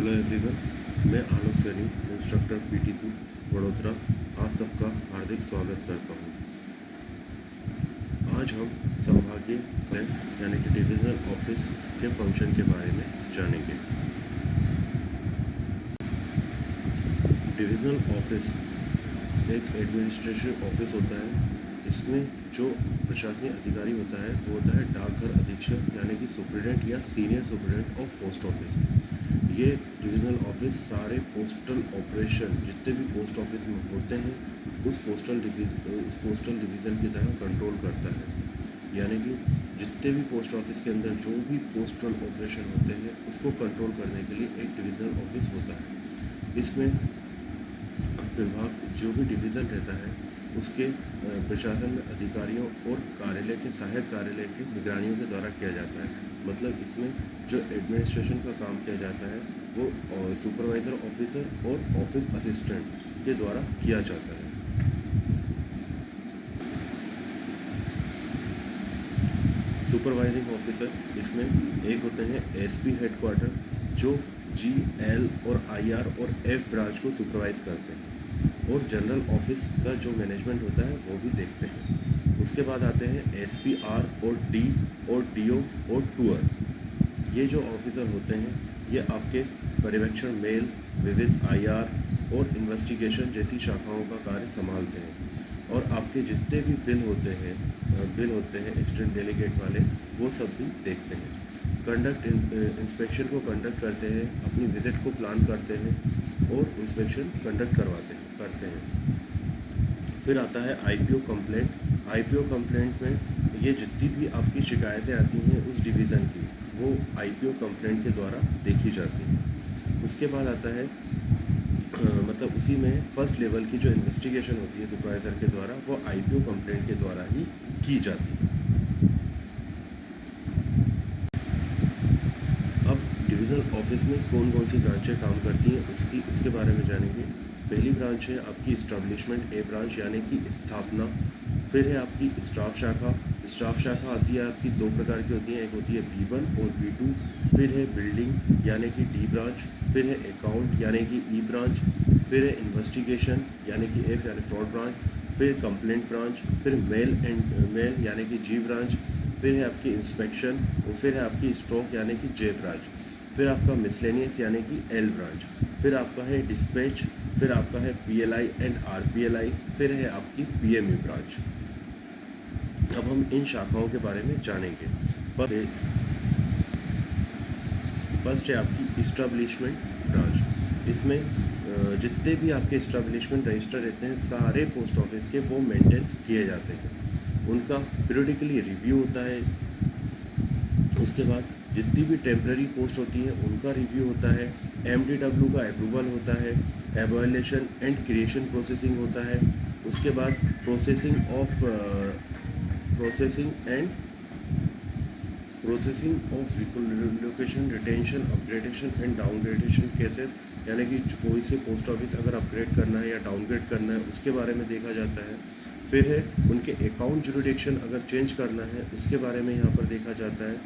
Hello everyone, मैं आलोक Saini, instructor PTC Vadodara, आप सबका हार्दिक स्वागत करता हूं। आज हम संभागीय यानी कि डिविजनल ऑफिस के फंक्शन के बारे में जानेंगे। डिविजनल ऑफिस एक एडमिनिस्ट्रेटिव ऑफिस होता है। इसमें जो प्रशासनिक अधिकारी होता है वो होता है डाकघर अधीक्षक यानी कि सुप्रिटेंडेंट या senior superintendent of post office. ये डिविजनल ऑफिस सारे पोस्टल ऑपरेशन जितने भी पोस्ट ऑफिस में होते हैं उस पोस्टल डिवीज़न की तरह कंट्रोल करता है। यानी कि जितने भी पोस्ट ऑफिस के अंदर जो भी पोस्टल ऑपरेशन होते हैं उसको कंट्रोल करने के लिए एक डिविजनल ऑफिस होता है। इसमें विभाग जो भी डिवीज़न रहता है उसके प्रशासन में अधिकारियों और कार्यालय के सहायक कार्यालय के निगरानियों के द्वारा किया जाता है। मतलब इसमें जो एडमिनिस्ट्रेशन का काम किया जाता है वो सुपरवाइज़र ऑफिसर और ऑफिस असिस्टेंट के द्वारा किया जाता है। सुपरवाइजिंग ऑफिसर इसमें एक होते हैं एसपी हेडक्वार्टर जो जीएल और आईआर और एफ ब्रांच को सुपरवाइज करते हैं और जनरल ऑफिस का जो मैनेजमेंट होता है वो भी देखते हैं। उसके बाद आते हैं एसपीआर और डी और डीओ और टूअर। ये जो ऑफिसर होते हैं ये आपके पर्यवेक्षण मेल, विविध आईआर और इन्वेस्टिगेशन जैसी शाखाओं का कार्य संभालते हैं और आपके जितने भी बिल होते हैं एक्सटेंड डेलीगेट वाले वो सब भी देखते हैं। कंडक्ट इंस्पेक्शन को कंडक्ट करते हैं, अपनी विज़िट को प्लान करते हैं और इंस्पेक्शन कंडक्ट करते हैं। फिर आता है आईपीओ कंप्लेंट। आईपीओ कंप्लेंट में ये जितनी भी आपकी शिकायतें आती हैं उस डिवीज़न की वो आईपीओ कंप्लेंट के द्वारा देखी जाती हैं। उसके बाद आता है मतलब उसी में फर्स्ट लेवल की जो इन्वेस्टिगेशन होती है सुपरवाइज़र के द्वारा वो आईपीओ कंप्लेंट के द्वारा ही की जाती है। अब डिविजनल ऑफिस में कौन कौन सी ब्रांचें काम करती हैं उसके बारे में जानेंगे। पहली ब्रांच है आपकी इस्टेब्लिशमेंट ए ब्रांच यानी कि स्थापना। फिर है आपकी स्टाफ शाखा। स्टाफ शाखा आती है आपकी दो प्रकार की होती है, एक होती है B1 और B2। फिर है बिल्डिंग यानी कि डी ब्रांच। फिर है अकाउंट यानी कि ई ब्रांच। फिर है इन्वेस्टिगेशन यानी कि एफ यानी फ्रॉड ब्रांच। फिर कंप्लेंट ब्रांच। फिर मेल यानी कि जी ब्रांच। फिर है आपकी इंस्पेक्शन और फिर है आपकी स्टॉक यानी कि जे ब्रांच। फिर आपका मिसलेनियस यानी कि एल ब्रांच। फिर आपका है डिस्पैच। फिर आपका है पीएलआई एंड आरपीएलआई। फिर है आपकी पीएमई ब्रांच। अब हम इन शाखाओं के बारे में जानेंगे। फर्स्ट है आपकी इस्टेब्लिशमेंट ब्रांच। इसमें जितने भी आपके इस्टेब्लिशमेंट रजिस्टर रहते हैं सारे पोस्ट ऑफिस के वो मेंटेन किए जाते हैं। उनका पीरियडिकली रिव्यू होता है। उसके बाद जितनी भी टेम्पररी पोस्ट होती है उनका रिव्यू होता है। एमडीडब्ल्यू का अप्रूवल होता है। एवैल्यूएशन एंड क्रिएशन प्रोसेसिंग होता है। उसके बाद processing of relocation, retention, upgradation and downgradation cases यानी कि कोई से पोस्ट ऑफिस अगर अपग्रेड करना है या डाउनग्रेड करना है उसके बारे में देखा जाता है। फिर है उनके अकाउंट जुरिडिक्शन अगर चेंज करना है उसके बारे में यहाँ पर देखा जाता है।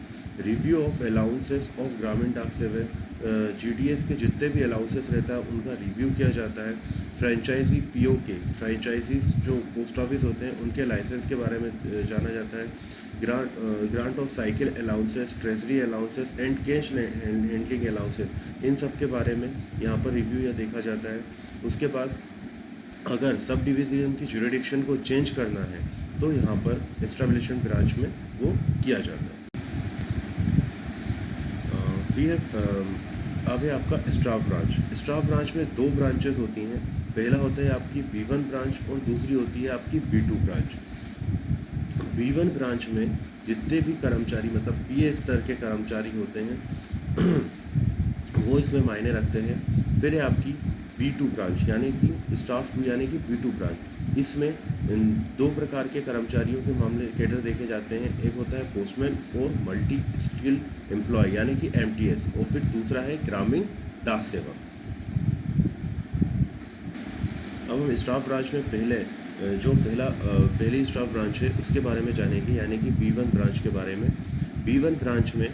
रिव्यू ऑफ अलाउंसेस ऑफ ग्रामीण डाक सेवा, जीडीएस के जितने भी अलाउंसेस रहता है उनका रिव्यू किया जाता है। फ्रेंचाइजी पीओ के फ्रेंचाइजीज जो पोस्ट ऑफिस होते हैं उनके लाइसेंस के बारे में जाना जाता है। Grant of cycle allowances, treasury allowances and cash handling allowances इन सब के बारे में यहाँ पर रिव्यू या देखा जाता है। उसके बाद अगर सब डिवीज़न की जुरिडिक्शन को चेंज करना है तो यहाँ पर एस्टेब्लिशमेंट ब्रांच में वो किया जाता है। अब है आपका स्टाफ ब्रांच। स्टाफ ब्रांच में दो ब्रांचेस होती हैं। पहला होता है आपकी B1 ब्रांच और दूसरी होती है आपकी B2 ब्रांच। B1 ब्रांच में जितने भी कर्मचारी मतलब PA स्तर के कर्मचारी होते हैं वो इसमें मायने रखते हैं। फिर है आपकी B2 ब्रांच यानी कि स्टाफ 2 यानी कि B2 ब्रांच। इसमें दो प्रकार के कर्मचारियों के मामले कैडर देखे जाते हैं। एक होता है पोस्टमैन और मल्टी स्किल एम्प्लॉय यानी कि MTS और फिर दूसरा है ग्रामीण डाक सेवक। अब हम स्टाफ ब्रांच में पहली स्टाफ ब्रांच है उसके बारे में जानेंगे यानी कि B1 ब्रांच के बारे में। B1 ब्रांच में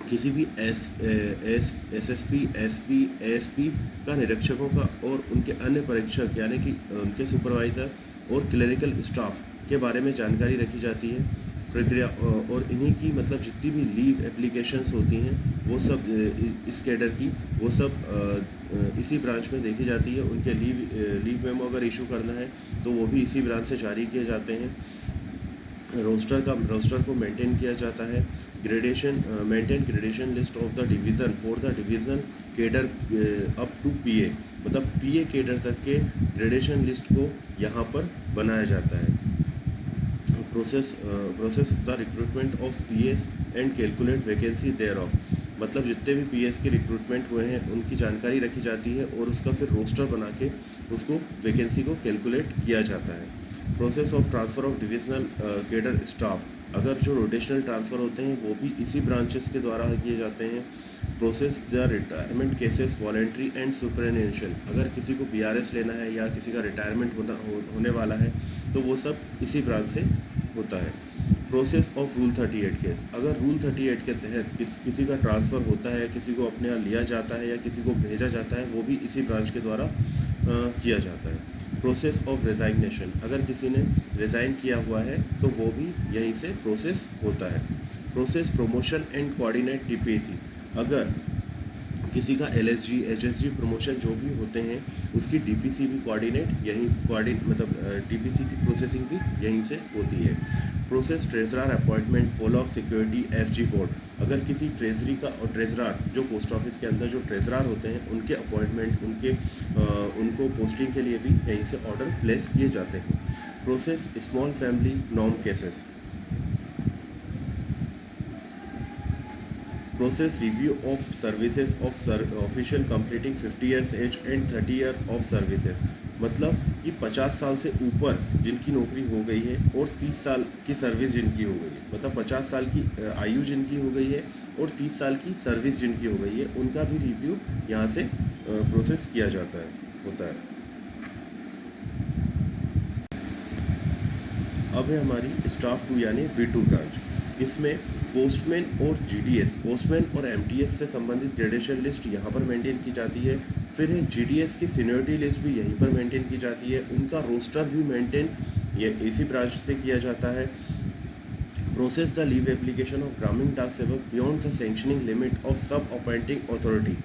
किसी भी एसएसपी, एसपी, एएसपी का निरीक्षकों का और उनके अन्य परीक्षक यानी कि उनके सुपरवाइज़र और क्लरिकल स्टाफ के बारे में जानकारी रखी जाती है। प्रक्रिया और इन्हीं की मतलब जितनी भी लीव एप्लीकेशंस होती हैं वो सब इस कैडर की वो सब इसी ब्रांच में देखी जाती है। उनके लीव मेमो अगर इशू करना है तो वो भी इसी ब्रांच से जारी किए जाते हैं। रोस्टर को मेंटेन किया जाता है। Maintain gradation list of the division for the division cadre up to PA, मतलब पीए केडर तक के ग्रेडेशन लिस्ट को यहाँ पर बनाया जाता है। Process the recruitment of PS and calculate vacancy there of, मतलब जितने भी पीएस के रिक्रूटमेंट हुए हैं उनकी जानकारी रखी जाती है और उसका फिर रोस्टर बना के उसको वैकेंसी को कैलकुलेट किया जाता है। Process of transfer of divisional cadre staff, अगर जो रोटेशनल ट्रांसफ़र होते हैं वो भी इसी ब्रांचेस के द्वारा किए जाते हैं। Process the retirement cases voluntary and superannuation, अगर किसी को बीआरएस लेना है या किसी का रिटायरमेंट होने वाला है तो वो सब इसी ब्रांच से होता है। प्रोसेस ऑफ रूल 38 केस, अगर रूल 38 के तहत किसी का ट्रांसफ़र होता है, किसी को अपने यहाँ लिया जाता है या किसी को भेजा जाता है, वो भी इसी ब्रांच के द्वारा किया जाता है। प्रोसेस ऑफ रिज़ाइनेशन, अगर किसी ने रिज़ाइन किया हुआ है तो वो भी यहीं से प्रोसेस होता है। Process promotion and coordinate TPC, अगर किसी का एलएसजी एचएसजी प्रमोशन जो भी होते हैं उसकी डीपीसी भी टीपीसी की प्रोसेसिंग भी यहीं से होती है। Process treasurer appointment follow up security FG board, अगर किसी ट्रेजरी का और ट्रेजरर जो पोस्ट ऑफिस के अंदर जो ट्रेजरर होते हैं उनके अपॉइंटमेंट उनको पोस्टिंग के लिए भी यहीं से ऑर्डर प्लेस किए जाते हैं। Process small family norm cases, process review of services of official completing 50 years age and 30 year of services, मतलब कि 50 साल से ऊपर जिनकी नौकरी हो गई है और 30 साल की सर्विस जिनकी हो गई है, मतलब 50 साल की आयु जिनकी हो गई है और 30 साल की सर्विस जिनकी हो गई है, उनका भी रिव्यू यहाँ से प्रोसेस किया होता है। अब है हमारी स्टाफ 2 यानी B2 ब्रांच। इसमें पोस्टमैन और जीडीएस, पोस्टमैन और एमटीएस से संबंधित ग्रेडेशन लिस्ट यहाँ पर मेंटेन की जाती है। फिर है जीडीएस की सीनियरिटी लिस्ट भी यहीं पर मेंटेन की जाती है। उनका रोस्टर भी मेंटेन ये इसी ब्रांच से किया जाता है। Process the leave application of ग्रामीण डाक सेवक beyond the sanctioning limit of सब अपॉइंटिंग अथॉरिटी,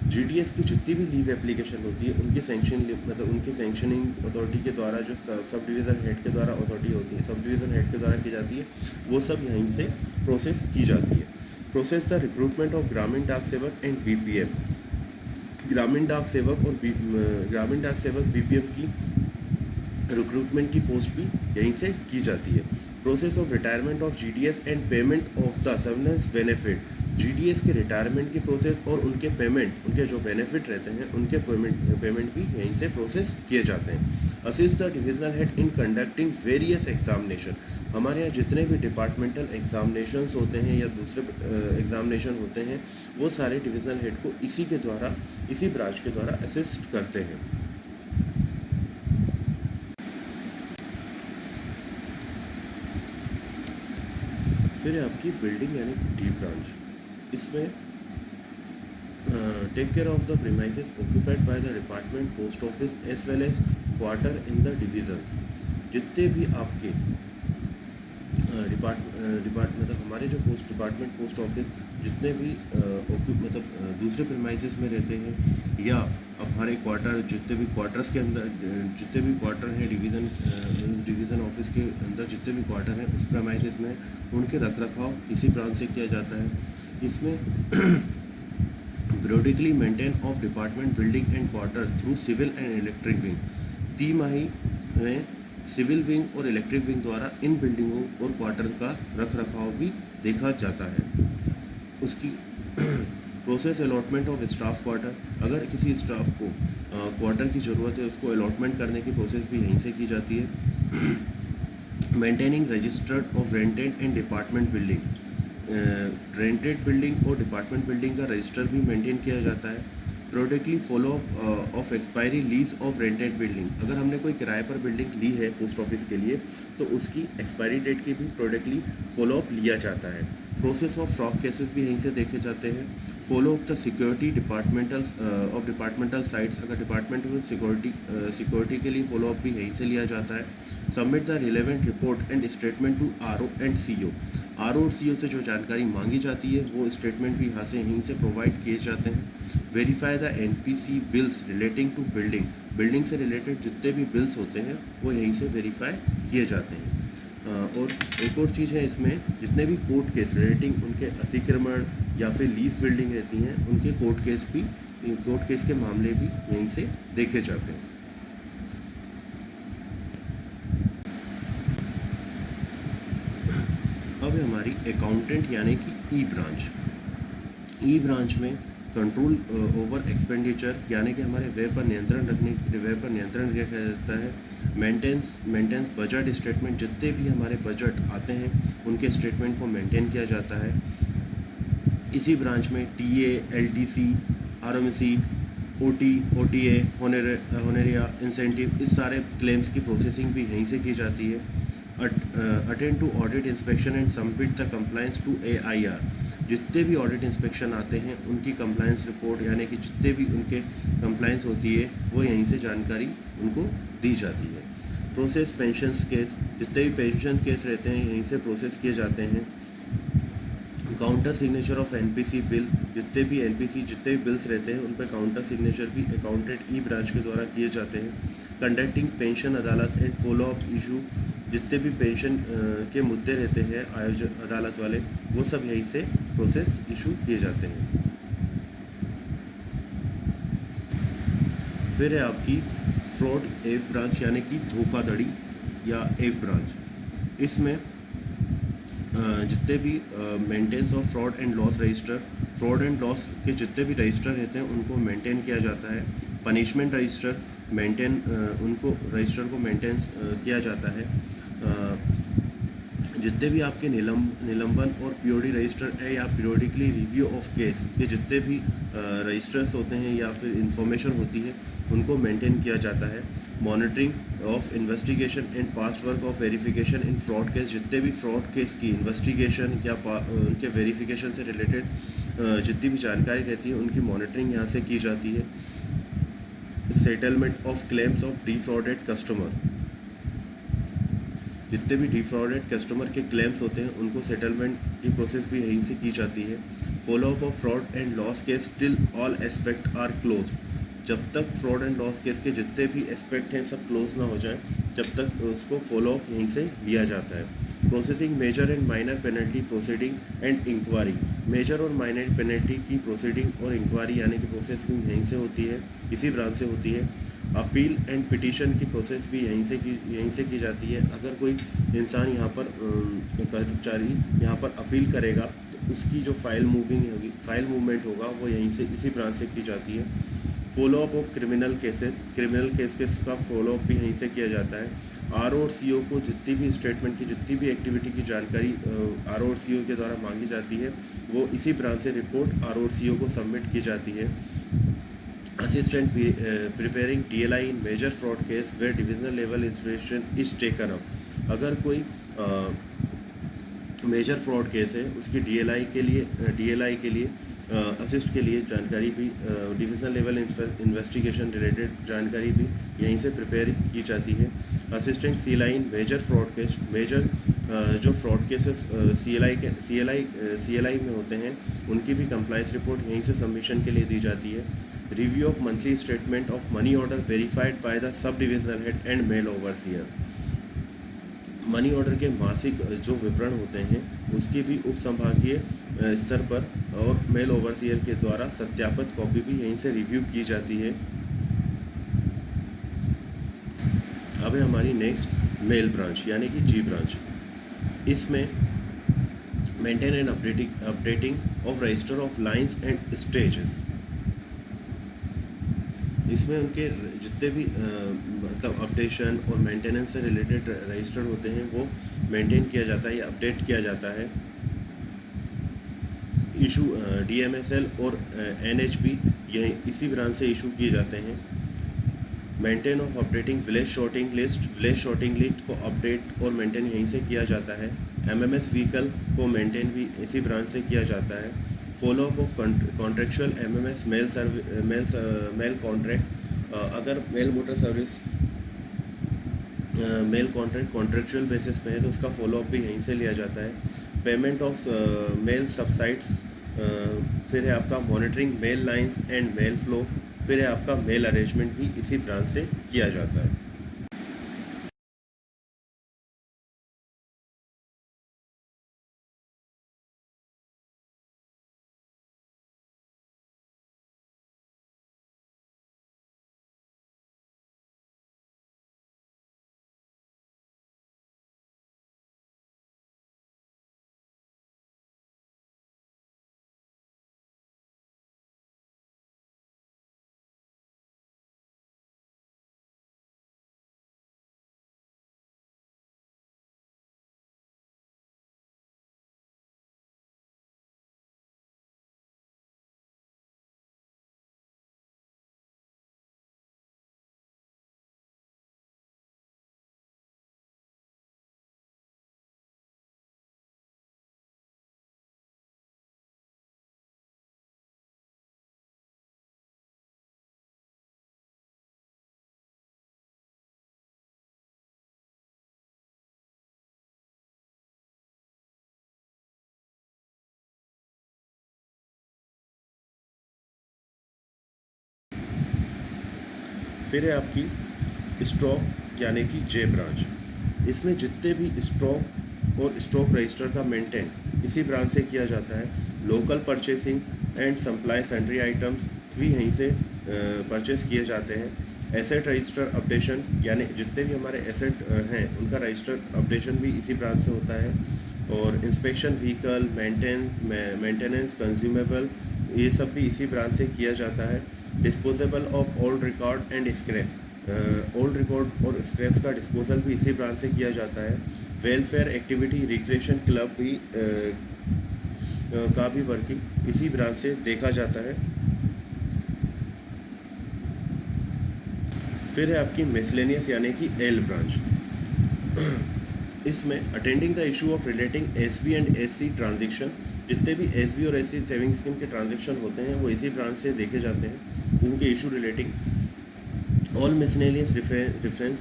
जीडीएस की जितनी भी लीव एप्लीकेशन होती है उनकी सैंक्शनिंग अथॉरिटी के द्वारा जो सब डिवीज़न हेड के द्वारा अथॉरिटी होती है, सब डिवीज़न हेड के द्वारा की जाती है, वो सब यहीं से प्रोसेस की जाती है। प्रोसेस द रिक्रूटमेंट ऑफ ग्रामीण डाक सेवक एंड बीपीएम, ग्रामीण डाक सेवक बीपीएम की रिक्रूटमेंट की पोस्ट भी यहीं से की जाती है। Process of retirement of GDS and payment of the surveillance benefit, GDS के रिटायरमेंट की प्रोसेस और उनके जो बेनिफिट रहते हैं उनके पेमेंट भी यहीं से प्रोसेस किए जाते हैं। Assist the divisional head in conducting various examination, हमारे यहाँ जितने भी डिपार्टमेंटल एग्जामिनेशंस होते हैं या दूसरे एग्जामिनेशन होते हैं वो सारे डिविजनल हेड को इसी ब्रांच के द्वारा असिस्ट करते हैं। फिर है आपकी बिल्डिंग यानी डी ब्रांच। इसमें take care of the premises occupied by the department post office as well as quarter in the division, जितने भी आपके मतलब हमारे जो डिपार्टमेंट पोस्ट ऑफिस जितने भी दूसरे प्रीमाइसेस में रहते हैं या हमारे क्वार्टर जितने भी क्वार्टर्स के अंदर जितने भी क्वार्टर हैं डिवीज़न ऑफिस के अंदर जितने भी क्वार्टर हैं उस प्रीमाइसेस में उनके रखरखाव इसी ब्रांच से किया जाता है। इसमें periodically maintain of department building and quarter through civil and electric wing, तिमाही में सिविल विंग और इलेक्ट्रिक विंग द्वारा इन बिल्डिंगों और क्वार्टर का रखरखाव भी देखा जाता है। उसकी process allotment of staff quarter, अगर किसी स्टाफ को क्वार्टर की ज़रूरत है उसको अलॉटमेंट करने की प्रोसेस भी यहीं से की जाती है। Maintaining registered of rented and department building, rented building और डिपार्टमेंट बिल्डिंग का रजिस्टर भी मेंटेन किया जाता है। प्रोडक्टली follow of expiry lease of rented building. अगर हमने कोई किराए पर बिल्डिंग ली है पोस्ट ऑफिस के लिए तो उसकी एक्सपायरी डेट की भी प्रोडक्टली फॉलो अप लिया जाता है। प्रोसेस ऑफ फ्रॉड केसेस भी यहीं से देखे जाते हैं। Follow up the security departmental sites, अगर डिपार्टमेंटल सिक्योरिटी के लिए फॉलो अप भी यहीं से लिया जाता है। Submit the relevant report and statement to R O and C O. R O और सी ओ से जो जानकारी मांगी जाती है वो स्टेटमेंट भी यहाँ से यहीं से प्रोवाइड किए जाते हैं। Verify the NPC bills relating to building से रिलेटेड जितने भी बिल्स होते हैं वो यहीं से वेरीफाई किए जाते हैं। और एक और चीज़ है इसमें, जितने भी कोर्ट केस रिलेटिंग उनके अतिक्रमण या फिर लीज बिल्डिंग रहती हैं उनके कोर्ट केस के मामले भी यहीं से देखे जाते हैं। अब हमारी अकाउंटेंट यानी कि ई ब्रांच में कंट्रोल ओवर एक्सपेंडिचर यानी कि हमारे व्यय पर नियंत्रण रखा जाता है। मेंटेनेंस बजट स्टेटमेंट, जितने भी हमारे बजट आते हैं उनके स्टेटमेंट को मेंटेन किया जाता है। इसी ब्रांच में TA, LTC, RMC, OTA, honoraria, incentive, इस सारे क्लेम्स की प्रोसेसिंग भी यहीं से की जाती है। Attend to audit inspection and submit the compliance to AIR। जितने भी ऑडिट इंस्पेक्शन आते हैं उनकी कंप्लायंस रिपोर्ट यानी कि जितने भी उनके कंप्लायंस होती है वो यहीं से जानकारी उनको दी जाती है। प्रोसेस पेंशन्स केस, जितने भी पेंशन केस रहते हैं यहीं से प्रोसेस किए जाते हैं। Counter signature of NPC bill, जितने भी बिल्स रहते हैं उन पर काउंटर सिग्नेचर भी अकाउंटेंट ई ब्रांच के द्वारा किए जाते हैं। कंडक्टिंग पेंशन अदालत एंड फॉलो अप इशू, जितने भी पेंशन के मुद्दे रहते हैं आयोजन अदालत वाले वो सब यहीं से प्रोसेस इशू किए जाते हैं। फिर है आपकी फ्रॉड एफ ब्रांच यानी कि धोखाधड़ी या एफ ब्रांच। इसमें जितने भी maintenance of fraud and loss के जितने भी रजिस्टर रहते हैं उनको मेंटेन किया जाता है। पनिशमेंट रजिस्टर रजिस्टर को मेंटेन किया जाता है। जितने भी आपके निलंबन और POD रजिस्टर है या पीरियोडिकली रिव्यू ऑफ केस के जितने भी रजिस्टर्स होते हैं या फिर इंफॉर्मेशन होती है उनको मेंटेन किया जाता है। Monitoring of investigation and past work of verification in fraud case, जितने भी फ्रॉड केस की इन्वेस्टिगेशन या उनके वेरिफिकेशन से रिलेटेड जितनी भी जानकारी रहती है उनकी मॉनिटरिंग यहाँ से की जाती है। Settlement of claims of defrauded customer, जितने भी डिफ्रॉडेड कस्टमर के क्लेम्स होते हैं उनको सेटलमेंट की प्रोसेस भी यहीं से की जाती है। Follow up of fraud and loss case till all aspect are closed, जब तक फ्रॉड एंड लॉस केस के जितने भी एस्पेक्ट हैं सब क्लोज ना हो जाए जब तक उसको फॉलो अप यहीं से लिया जाता है। Processing major and minor penalty proceeding and inquiry, major और माइनर पेनल्टी की प्रोसीडिंग और इंक्वायरी यानी कि प्रोसेस भी यहीं से होती है, इसी ब्रांच से होती है। अपील एंड पिटीशन की प्रोसेस भी यहीं से की जाती है। अगर कोई इंसान यहाँ पर कर्मचारी यहाँ पर अपील करेगा तो उसकी जो फाइल मूवमेंट होगा वो यहीं से इसी ब्रांच से की जाती है। Follow up of criminal cases का फॉलो अप भी यहीं से किया जाता है। RO और CO को जितनी भी स्टेटमेंट की जितनी भी एक्टिविटी की जानकारी RO और CO के द्वारा मांगी जाती है वो इसी ब्रांच से रिपोर्ट RO और CO को सबमिट की जाती है। Assistant preparing DLI in major fraud case where divisional level inspection is taken up, अगर कोई मेजर फ्रॉड केस है उसकी DLI के लिए असिस्ट के लिए जानकारी भी डिविजनल लेवल इन्वेस्टिगेशन रिलेटेड जानकारी भी यहीं से प्रिपेयर की जाती है। असिस्टेंट CLI इन मेजर फ्रॉड केस, जो फ्रॉड केसेस CLI में होते हैं उनकी भी कंप्लायंस रिपोर्ट यहीं से सबमिशन के लिए दी जाती है। Review of monthly statement of money order verified by the sub divisional head and mail overseer, money order के मासिक जो विवरण होते हैं उसकी भी उप संभागीय स्तर पर और मेल ओवरसीयर के द्वारा सत्यापित कॉपी भी यहीं से रिव्यू की जाती है। अब है हमारी नेक्स्ट मेल ब्रांच यानी कि G ब्रांच। इसमें maintain and updating of register of lines and stages, इसमें उनके जितने भी मतलब अपडेशन और मेंटेनेंस से रिलेटेड रजिस्टर होते हैं वो मेंटेन किया जाता है या अपडेट किया जाता है। इशू DMSL और NHP यही इसी ब्रांच से इशू किए जाते हैं। Maintain of updating village sorting list को अपडेट और मेंटेन यहीं से किया जाता है। MMS व्हीकल को मेंटेन भी इसी ब्रांच से किया जाता है। Follow up of contractual MMS mail contract, अगर mail motor service mail contractual basis पे है तो उसका फॉलो अप भी यहीं से लिया जाता है। पेमेंट ऑफ मेल सबसाइट्स, फिर है आपका monitoring mail lines and mail flow, फिर है आपका मेल अरेंजमेंट भी इसी ब्रांच से किया जाता है। फिर है आपकी स्टॉक यानी कि J ब्रांच। इसमें जितने भी स्टॉक और स्टॉक रजिस्टर का मेंटेन इसी ब्रांच से किया जाता है। Local purchasing and supply sentry items भी यहीं से परचेस किए जाते हैं। एसेट रजिस्टर अपडेशन यानी जितने भी हमारे एसेट हैं उनका रजिस्टर अपडेशन भी इसी ब्रांच से होता है। और इंस्पेक्शन व्हीकल मेंटेनेंस कंज्यूमेबल ये सब भी इसी ब्रांच से किया जाता है। Disposable of old record and scrap, old record और स्क्रैप्स का डिस्पोजल भी इसी ब्रांच से किया जाता है। वेलफेयर एक्टिविटी रिक्रिएशन क्लब भी का भी वर्किंग इसी ब्रांच से देखा जाता है। फिर है आपकी मिसलेनियस यानी कि L ब्रांच। इसमें attending the issue of relating SB and SC transaction, जितने भी SB और SC सेविंग स्कीम के ट्रांजेक्शन होते हैं वो इसी ब्रांच से देखे जाते हैं। उनके issue relating all miscellaneous difference,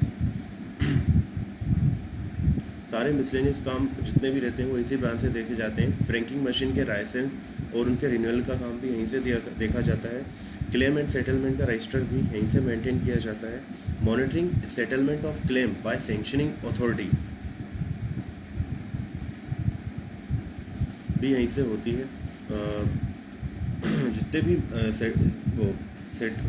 सारे मिसलेनियस काम जितने भी रहते हैं वो इसी ब्रांच से देखे जाते हैं। फ्रैंकिंग मशीन के लाइसेंस और उनके रिन्यूअल का काम भी यहीं से देखा जाता है। क्लेम एंड सेटलमेंट का रजिस्टर भी यहीं से मेंटेन किया जाता है। Monitoring settlement of claim bye sanctioning authority भी यहीं से होती है। जितने भी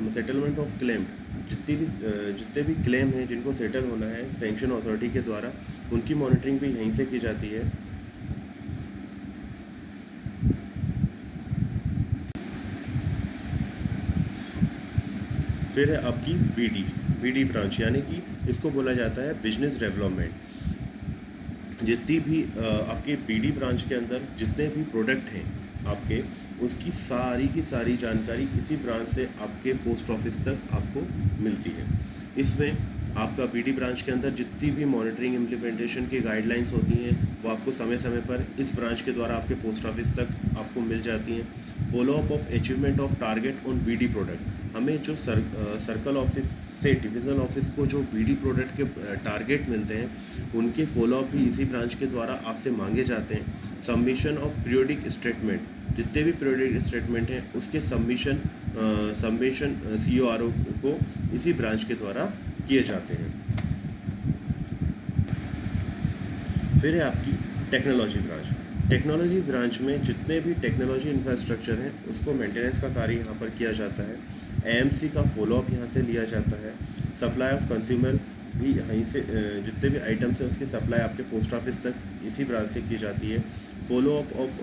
सेटलमेंट ऑफ क्लेम, जितने भी क्लेम हैं जिनको सेटल होना है सैंक्शन अथॉरिटी के द्वारा, उनकी मॉनिटरिंग भी यहीं से की जाती है। फिर है आपकी BD ब्रांच यानी कि इसको बोला जाता है बिजनेस डेवलपमेंट। जितनी भी आपके BD ब्रांच के अंदर जितने भी प्रोडक्ट हैं आपके, उसकी सारी की सारी जानकारी इसी ब्रांच से आपके पोस्ट ऑफिस तक आपको मिलती है। इसमें आपका BD ब्रांच के अंदर जितनी भी मॉनिटरिंग इम्प्लीमेंटेशन की गाइडलाइंस होती हैं वो आपको समय समय पर इस ब्रांच के द्वारा आपके पोस्ट ऑफिस तक आपको मिल जाती हैं। Follow up of achievement of target on BD product, हमें जो सर्कल ऑफिस से डिविज़नल ऑफिस को जो BD प्रोडक्ट के टारगेट मिलते हैं उनके फॉलोअप भी इसी ब्रांच के द्वारा आपसे मांगे जाते हैं। सबमिशन ऑफ पीरियोडिक स्टेटमेंट, जितने भी पीरियोडिक स्टेटमेंट हैं उसके सबमिशन CORO को इसी ब्रांच के द्वारा किए जाते हैं। फिर है आपकी टेक्नोलॉजी ब्रांच में जितने भी टेक्नोलॉजी इंफ्रास्ट्रक्चर हैं उसको मेंटेनेंस का कार्य यहाँ पर किया जाता है। AMC का फॉलोअप यहाँ से लिया जाता है। सप्लाई ऑफ कंज्यूमर भी यहीं से जितने भी आइटम्स हैं उसकी सप्लाई आपके पोस्ट ऑफिस तक इसी ब्रांच से की जाती है। फॉलोअप ऑफ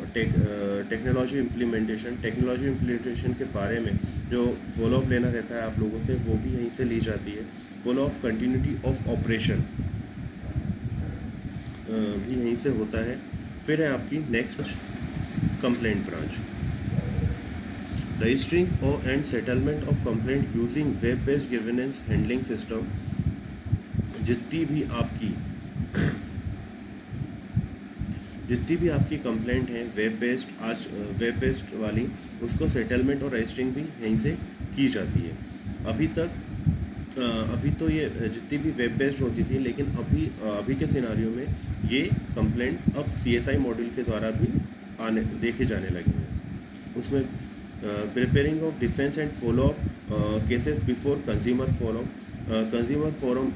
टेक्नोलॉजी इम्प्लीमेंटेशन के बारे में जो फॉलोअप लेना रहता है आप लोगों से वो भी यहीं से ली जाती है। Follow of continuity of operation भी यहीं से होता है। फिर है आपकी नेक्स्ट कंप्लेंट ब्रांच। रजिस्टरिंग और and settlement of complaint using web based governance handling system. जितनी भी आपकी जितनी भी आपकी कंप्लेंट है वेब बेस्ड वाली, उसको सेटलमेंट और रजिस्टरिंग भी यहीं से की जाती है। अभी तक अभी तो ये जितनी भी वेब बेस्ड होती थी, लेकिन अभी के सिनारियो में ये कंप्लेंट अब CSI मॉड्यूल के द्वारा भी देखे जाने लगे हैं। उसमें preparing of defence and follow up cases before consumer forum. Consumer forum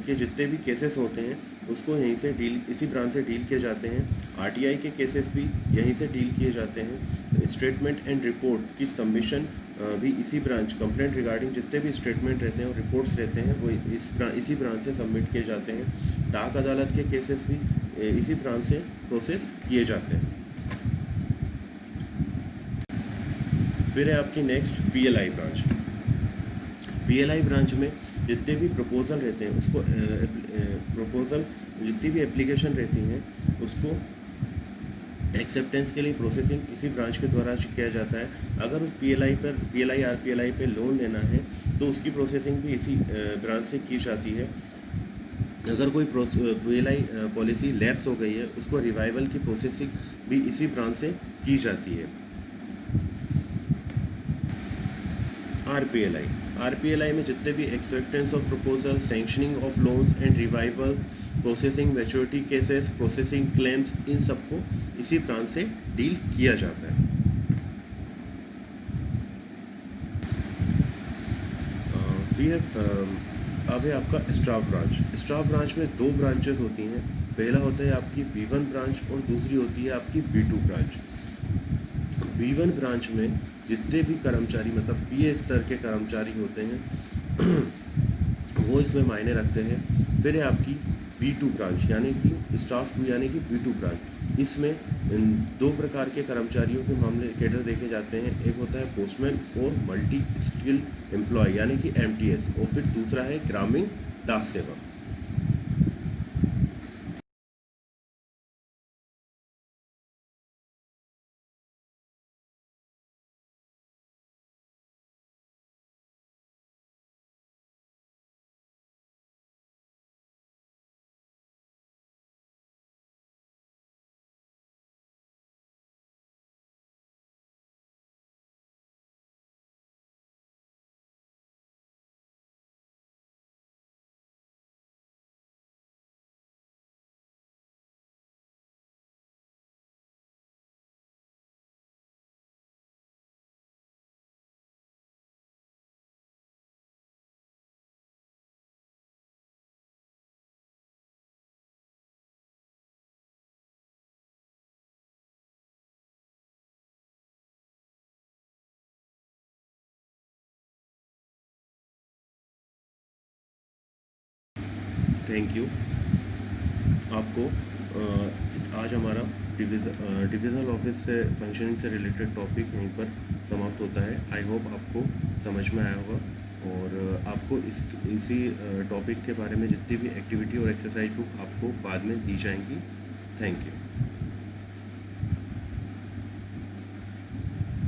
के जितने भी केसेस होते हैं उसको यहीं से इसी ब्रांच से डील किए जाते हैं। RTI के केसेस भी यहीं से डील किए जाते हैं। स्टेटमेंट एंड रिपोर्ट की सबमिशन भी इसी ब्रांच, कंप्लेंट रिगार्डिंग जितने भी स्टेटमेंट रहते हैं और रिपोर्ट्स रहते हैं वो इसी ब्रांच से सबमिट किए जाते हैं। डाक अदालत के केसेस भी इसी ब्रांच से प्रोसेस किए जाते हैं। फिर है आपकी next PLI branch. PLI branch में जितने भी प्रपोजल रहते हैं उसको प्रपोजल जितनी भी एप्लीकेशन रहती हैं उसको एक्सेप्टेंस के लिए प्रोसेसिंग इसी ब्रांच के द्वारा किया जाता है। अगर उस PLI RPLI पे लोन लेना है तो उसकी प्रोसेसिंग भी इसी ब्रांच से की जाती है। अगर कोई PLI पॉलिसी लैप्स हो गई है उसको रिवाइवल की प्रोसेसिंग भी इसी ब्रांच से की जाती है। RPLI में जितने भी acceptance of proposal, sanctioning of loans and revival, processing maturity cases, processing claims, इन सबको इसी ब्रांच से डील किया जाता है। अब है आपका स्टाफ ब्रांच। स्टाफ ब्रांच में दो ब्रांचेस होती हैं। पहला होता है आपकी B1 ब्रांच और दूसरी होती है आपकी B2 ब्रांच। B1 ब्रांच में जितने भी कर्मचारी मतलब PA स्तर के कर्मचारी होते हैं वो इसमें मायने रखते हैं। फिर है आपकी B2 ब्रांच यानी कि स्टाफ 2 यानी कि B2 ब्रांच। इसमें दो प्रकार के कर्मचारियों के मामले कैडर देखे जाते हैं। एक होता है पोस्टमैन और मल्टी स्किल्ड एम्प्लॉय यानी कि MTS, और फिर दूसरा है ग्रामीण डाक सेवक। Thank you. आपको आज हमारा डिविज़नल ऑफिस से फंक्शनिंग से रिलेटेड टॉपिक यहीं पर समाप्त होता है। आई होप आपको समझ में आया होगा और आपको इसी टॉपिक के बारे में जितनी भी एक्टिविटी और एक्सरसाइज बुक आपको बाद में दी जाएंगी। Thank you.